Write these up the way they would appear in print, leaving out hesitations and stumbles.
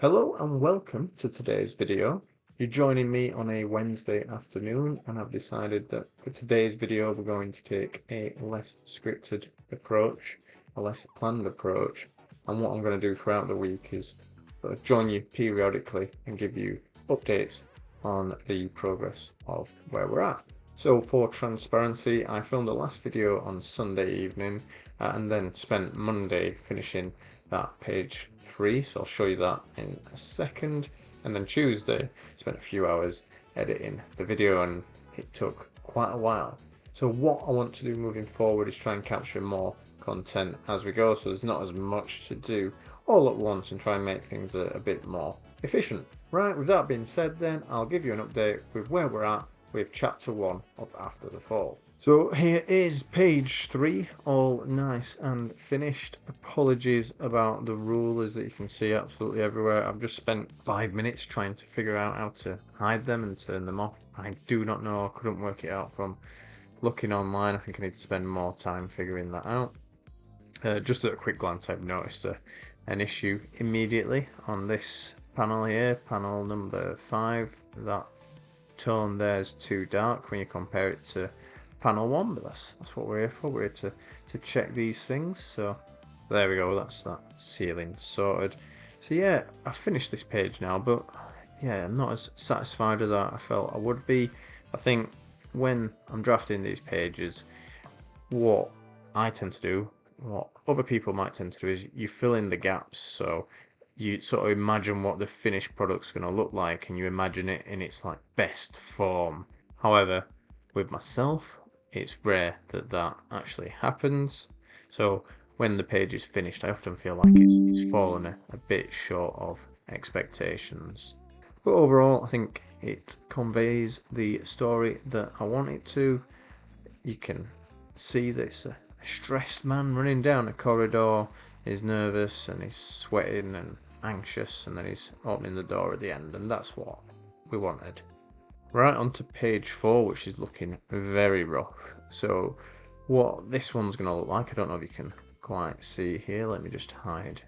Hello and welcome to today's video. You're joining me on a Wednesday afternoon, and I've decided that for today's video we're going to take a less scripted approach, a less planned approach, and what I'm going to do throughout the week is join you periodically and give you updates on the progress of where we're at. So for transparency, I filmed the last video on Sunday evening and then spent Monday finishing that page 3, so I'll show you that in a second. And then Tuesday spent a few hours editing the video, and it took quite a while. So what I want to do moving forward is try and capture more content as we go, so there's not as much to do all at once, and try and make things a bit more efficient. Right, with that being said then, I'll give you an update with where we're at with chapter 1 of After the Fall. So here is page 3, all nice and finished. Apologies about the rulers that you can see absolutely everywhere. I've just spent 5 minutes trying to figure out how to hide them and turn them off. I do not know, I couldn't work it out from looking online. I think I need to spend more time figuring that out. Just at a quick glance, I've noticed an issue immediately on this panel here, panel number 5. That tone there's too dark when you compare it to panel 1, but that's what we're here for. We're here to check these things. So there we go, that's that ceiling sorted. So yeah, I've finished this page now, but yeah, I'm not as satisfied with that I felt I would be. I think when I'm drafting these pages, what I tend to do, what other people might tend to do, is you fill in the gaps. So you sort of imagine what the finished product's going to look like, and you imagine it in its like best form. However, with myself, it's rare that that actually happens. So when the page is finished, I often feel like it's fallen a bit short of expectations. But overall, I think it conveys the story that I want it to. You can see this a stressed man running down a corridor. He's nervous and he's sweating and anxious, and then he's opening the door at the end, and that's what we wanted. Right, on to page 4, which is looking very rough. So what this one's going to look like, I don't know if you can quite see here, let me just hide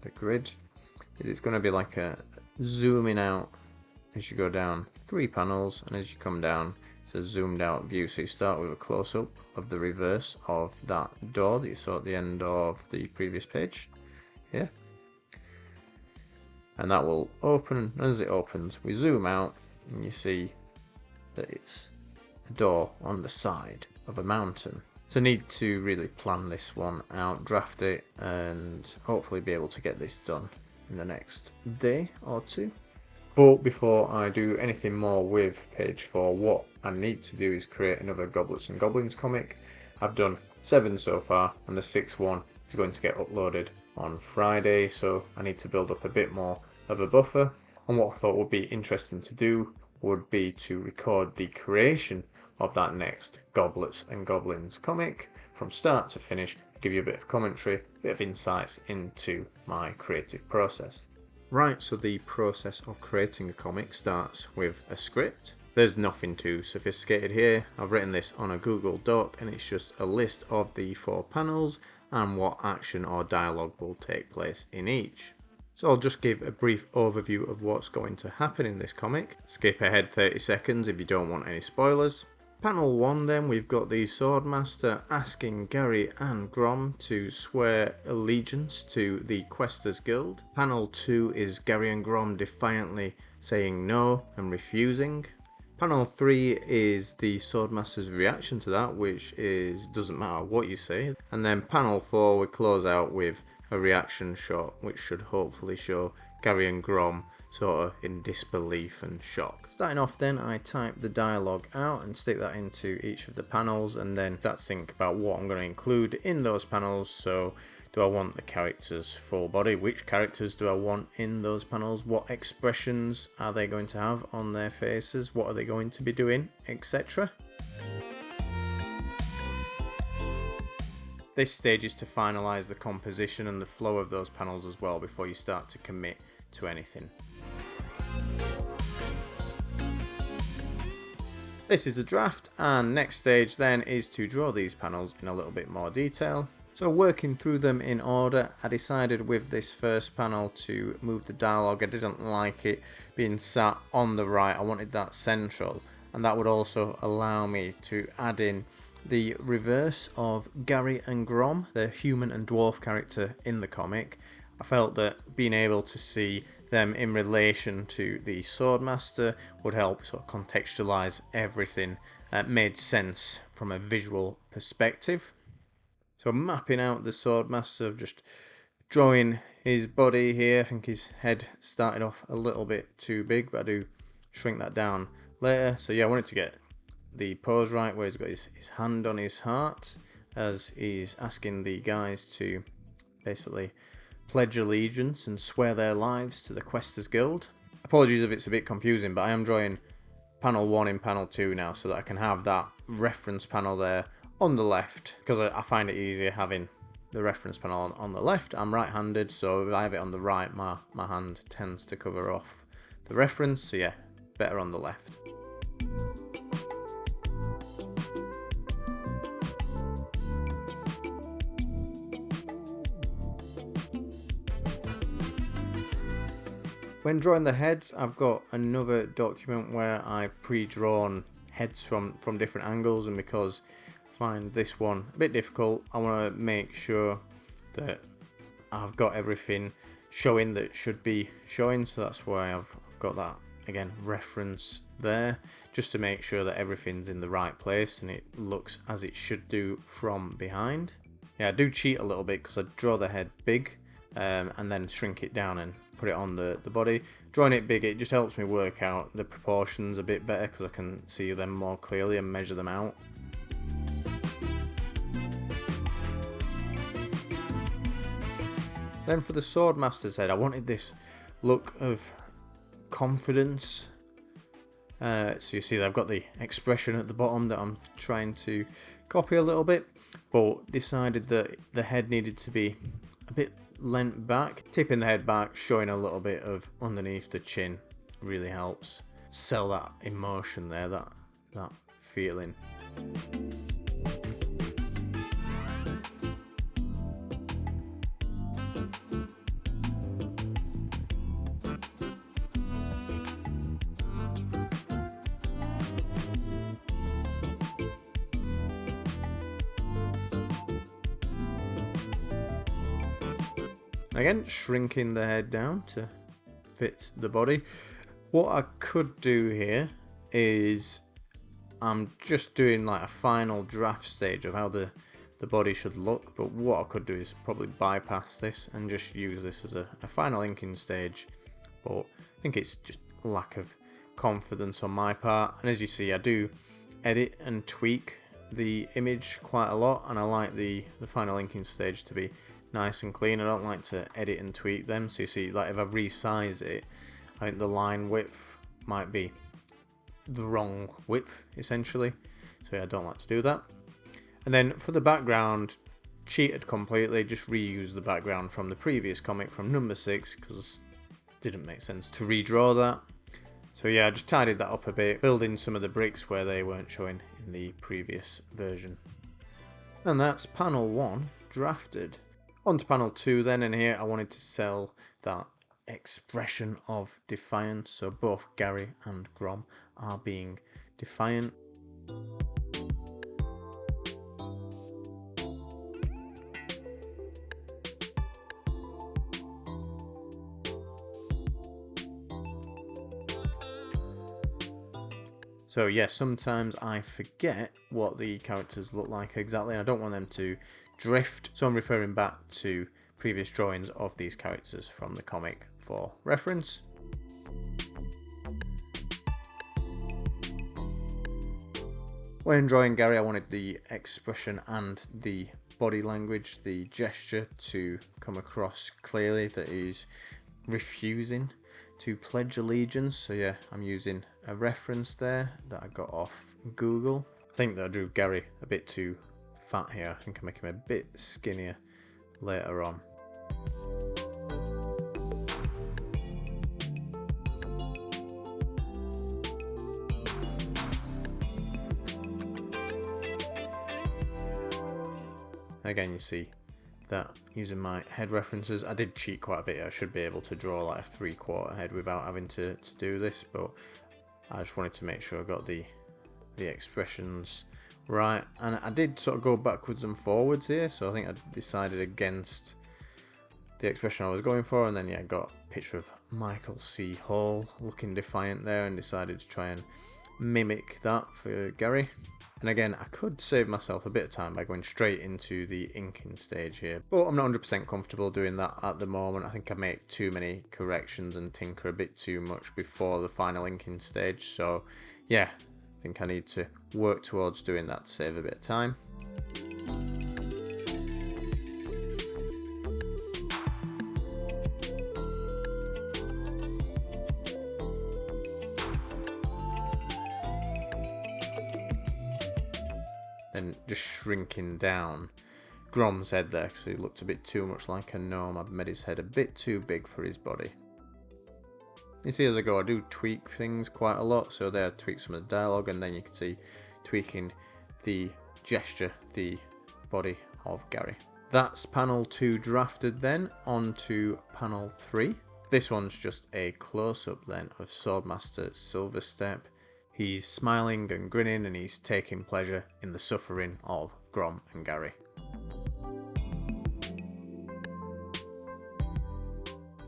the grid. It's going to be like a zooming out as you go down 3 panels, and as you come down it's a zoomed out view. So you start with a close-up of the reverse of that door that you saw at the end of the previous page here, and that will open. As it opens, we zoom out and you see that it's a door on the side of a mountain. So I need to really plan this one out, draft it, and hopefully be able to get this done in the next day or 2. But before I do anything more with page 4, what I need to do is create another Goblets and Goblins comic. I've done 7 so far, and the 6th one is going to get uploaded on Friday, so I need to build up a bit more of a buffer. And what I thought would be interesting to do would be to record the creation of that next Goblets and Goblins comic from start to finish, give you a bit of commentary, a bit of insights into my creative process. Right, so the process of creating a comic starts with a script. There's nothing too sophisticated here. I've written this on a Google Doc, and it's just a list of the 4 panels and what action or dialogue will take place in each. So I'll just give a brief overview of what's going to happen in this comic. Skip ahead 30 seconds if you don't want any spoilers. Panel 1 then, we've got the Swordmaster asking Gary and Grom to swear allegiance to the Questers Guild. Panel 2 is Gary and Grom defiantly saying no and refusing. Panel 3 is the Swordmaster's reaction to that, which is doesn't matter what you say. And then panel 4 we close out with a reaction shot, which should hopefully show Gary and Grom sort of in disbelief and shock. Starting off then, I type the dialogue out and stick that into each of the panels, and then start to think about what I'm going to include in those panels. So do I want the characters full body? Which characters do I want in those panels? What expressions are they going to have on their faces? What are they going to be doing, etc. This stage is to finalise the composition and the flow of those panels as well before you start to commit to anything. This is the draft, and next stage then is to draw these panels in a little bit more detail. So working through them in order, I decided with this first panel to move the dialogue. I didn't like it being sat on the right, I wanted that central, and that would also allow me to add in the reverse of Gary and Grom, the human and dwarf character in the comic. I felt that being able to see them in relation to the Swordmaster would help sort of contextualize everything, made sense from a visual perspective. So mapping out the Swordmaster, just drawing his body here. I think his head started off a little bit too big, but I do shrink that down later. So yeah, I wanted to get the pose right where he's got his hand on his heart as he's asking the guys to basically pledge allegiance and swear their lives to the Questers Guild. Apologies if it's a bit confusing, but I am drawing panel 1 in panel 2 now so that I can have that reference panel there on the left, because I find it easier having the reference panel on the left. I'm right-handed, so if I have it on the right, my hand tends to cover off the reference, so yeah, better on the left. When drawing the heads, I've got another document where I've pre-drawn heads from different angles, and because I find this one a bit difficult, I want to make sure that I've got everything showing that should be showing, so that's why I've got that, again, reference there, just to make sure that everything's in the right place and it looks as it should do from behind. Yeah, I do cheat a little bit because I draw the head big and then shrink it down and put it on the body. Drawing it big, it just helps me work out the proportions a bit better because I can see them more clearly and measure them out. Then for the Swordmaster's head, I wanted this look of confidence. So you see that I've got the expression at the bottom that I'm trying to copy a little bit, but decided that the head needed to be a bit leant back. Tipping the head back, showing a little bit of underneath the chin really helps sell that emotion there, that feeling. Again, shrinking the head down to fit the body. What I could do here is I'm just doing like a final draft stage of how the body should look, but what I could do is probably bypass this and just use this as a final inking stage, but I think it's just lack of confidence on my part. And as you see, I do edit and tweak the image quite a lot, and I like the final inking stage to be nice and clean. I don't like to edit and tweak them, so you see, like, if I resize it, I think the line width might be the wrong width essentially, so yeah, I don't like to do that. And then for the background, cheated completely, just reused the background from the previous comic from number 6 because it didn't make sense to redraw that. So yeah, I just tidied that up a bit, filled in some of the bricks where they weren't showing in the previous version. And that's panel 1 drafted. On to panel 2 then, and here I wanted to sell that expression of defiance, so both Gary and Grom are being defiant. So yeah, sometimes I forget what the characters look like exactly, and I don't want them to drift, so I'm referring back to previous drawings of these characters from the comic for reference. When drawing Gary, I wanted the expression and the body language, the gesture, to come across clearly that he's refusing to pledge allegiance. So yeah, I'm using a reference there that I got off Google. I think that I drew Gary a bit too fat here. I think I make him a bit skinnier later on. Again, you see that using my head references. I did cheat quite a bit. I should be able to draw like a 3/4 head without having to do this, but I just wanted to make sure I got the expressions right. And I did sort of go backwards and forwards here, so I think I decided against the expression I was going for, and then yeah, I got a picture of Michael C. Hall looking defiant there and decided to try and mimic that for Gary. And again, I could save myself a bit of time by going straight into the inking stage here, but I'm not 100% comfortable doing that at the moment. I think I make too many corrections and tinker a bit too much before the final inking stage, so yeah, I think I need to work towards doing that to save a bit of time. Then just shrinking down Grom's head there because he looked a bit too much like a gnome. I've made his head a bit too big for his body. You see as I go, I do tweak things quite a lot. So there I tweak some of the dialogue, and then you can see tweaking the gesture, the body of Gary. That's panel 2 drafted. Then on to panel 3. This one's just a close-up then of Swordmaster Silverstep. He's smiling and grinning, and he's taking pleasure in the suffering of Grom and Gary.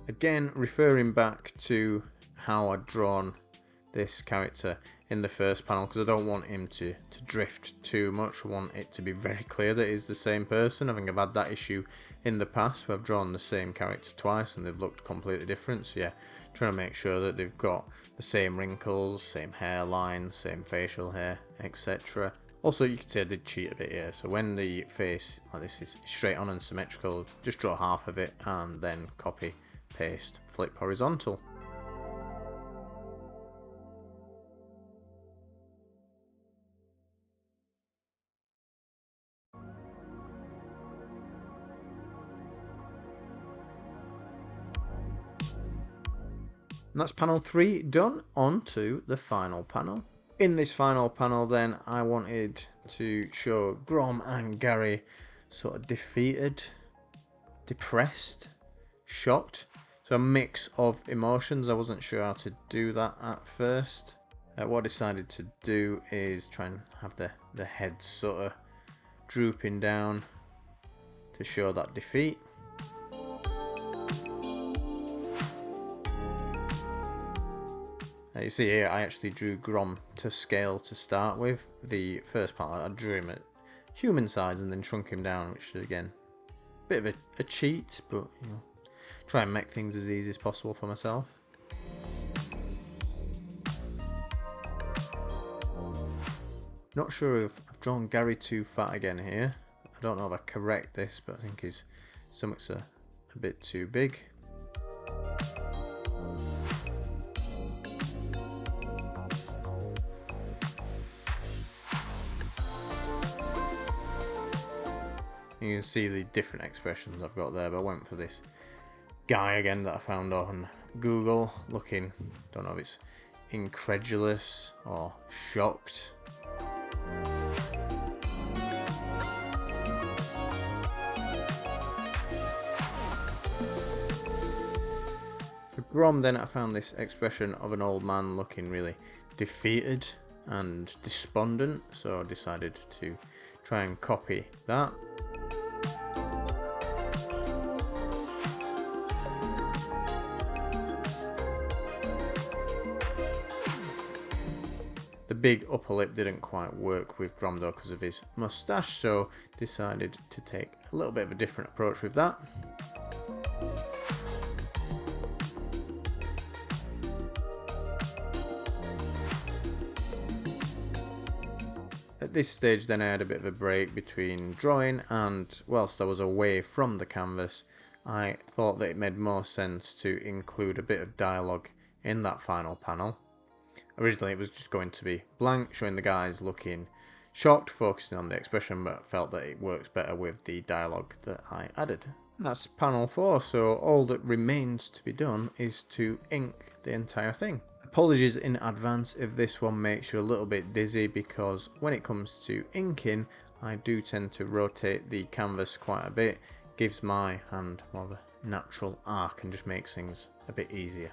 Again, referring back to how I'd drawn this character in the first panel, because I don't want him to drift too much. I want it to be very clear that he's the same person. I think I've had that issue in the past where I've drawn the same character twice and they've looked completely different. So yeah, trying to make sure that they've got the same wrinkles, same hairline, same facial hair, etc. Also, you can see I did cheat a bit here. So when the face like this is straight on and symmetrical, just draw half of it and then copy, paste, flip horizontal. And that's panel 3 done. On to the final panel. In this final panel then, I wanted to show Grom and Gary sort of defeated, depressed, shocked. So a mix of emotions. I wasn't sure how to do that at first. What I decided to do is try and have the head sort of drooping down to show that defeat. You see here, I actually drew Grom to scale to start with. The first part, I drew him at human size and then shrunk him down, which is again a bit of a cheat, but you know, try and make things as easy as possible for myself. Not sure if I've drawn Gary too fat again here. I don't know if I correct this, but I think his stomach's a bit too big. You can see the different expressions I've got there, but I went for this guy again that I found on Google, looking, don't know if it's incredulous or shocked. For Grom then I found this expression of an old man looking really defeated and despondent, so I decided to try and copy that. The big upper lip didn't quite work with Grom though because of his moustache, so decided to take a little bit of a different approach with that. At this stage then I had a bit of a break between drawing, and whilst I was away from the canvas I thought that it made more sense to include a bit of dialogue in that final panel. Originally it was just going to be blank, showing the guys looking shocked, focusing on the expression, but felt that it works better with the dialogue that I added. And that's panel 4, so all that remains to be done is to ink the entire thing. Apologies in advance if this one makes you a little bit dizzy, because when it comes to inking I do tend to rotate the canvas quite a bit, gives my hand more of a natural arc and just makes things a bit easier.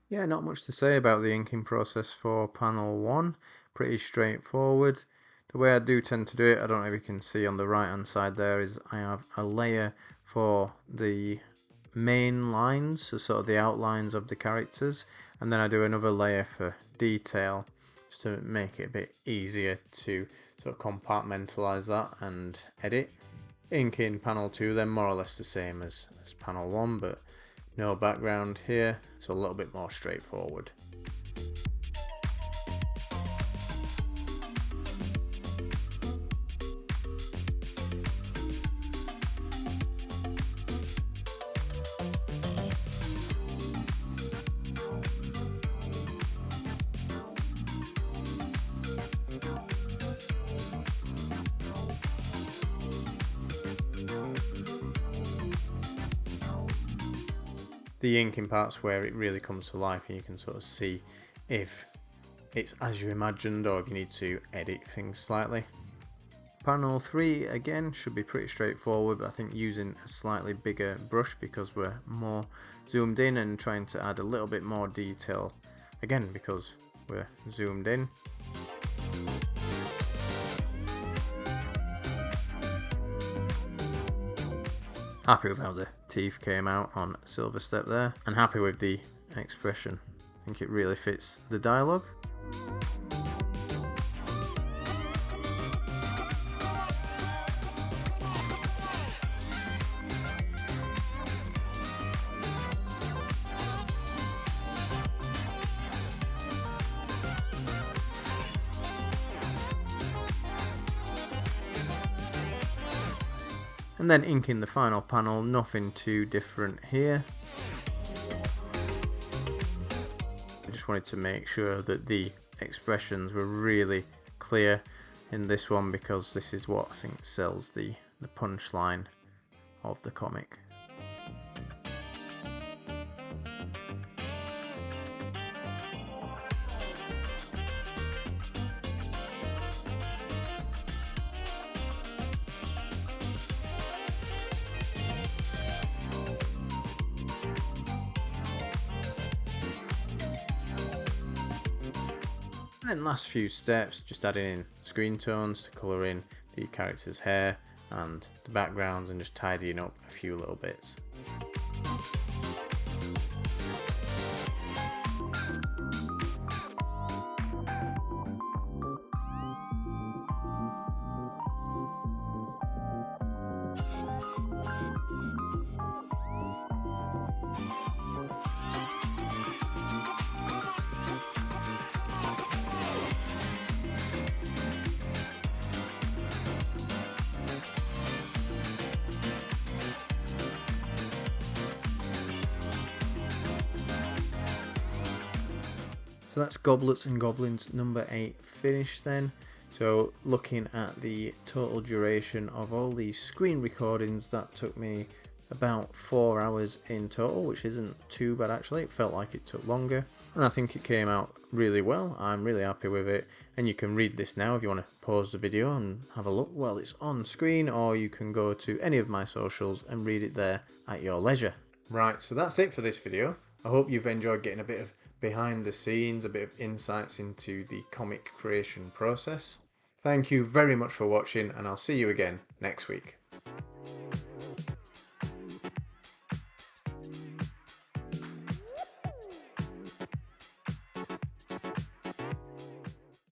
Yeah, not much to say about the inking process for panel 1. Pretty straightforward. The way I do tend to do it, I don't know if you can see on the right hand side there, is I have a layer for the main lines, so sort of the outlines of the characters, and then I do another layer for detail, just to make it a bit easier to sort of compartmentalize that and edit. Inking panel 2 then more or less the same as panel 1, but no background here, so a little bit more straightforward. The inking part's where it really comes to life, and you can sort of see if it's as you imagined or if you need to edit things slightly. Panel 3 again should be pretty straightforward, but I think using a slightly bigger brush because we're more zoomed in and trying to add a little bit more detail, again because we're zoomed in. Happy with how the teeth came out on Silver Step there, and happy with the expression. I think it really fits the dialogue. And then inking the final panel, nothing too different here. I just wanted to make sure that the expressions were really clear in this one, because this is what I think sells the punchline of the comic. Then last few steps, just adding in screen tones to colour in the character's hair and the backgrounds, and just tidying up a few little bits. So that's Goblets and Goblins number 8 finished then. So looking at the total duration of all these screen recordings, that took me about 4 hours in total, which isn't too bad actually. It felt like it took longer, and I think it came out really well. I'm really happy with it, and you can read this now if you want to pause the video and have a look while it's on screen, or you can go to any of my socials and read it there at your leisure. Right, so that's it for this video. I hope you've enjoyed getting a bit of behind the scenes, a bit of insights into the comic creation process. Thank you very much for watching, and I'll see you again next week.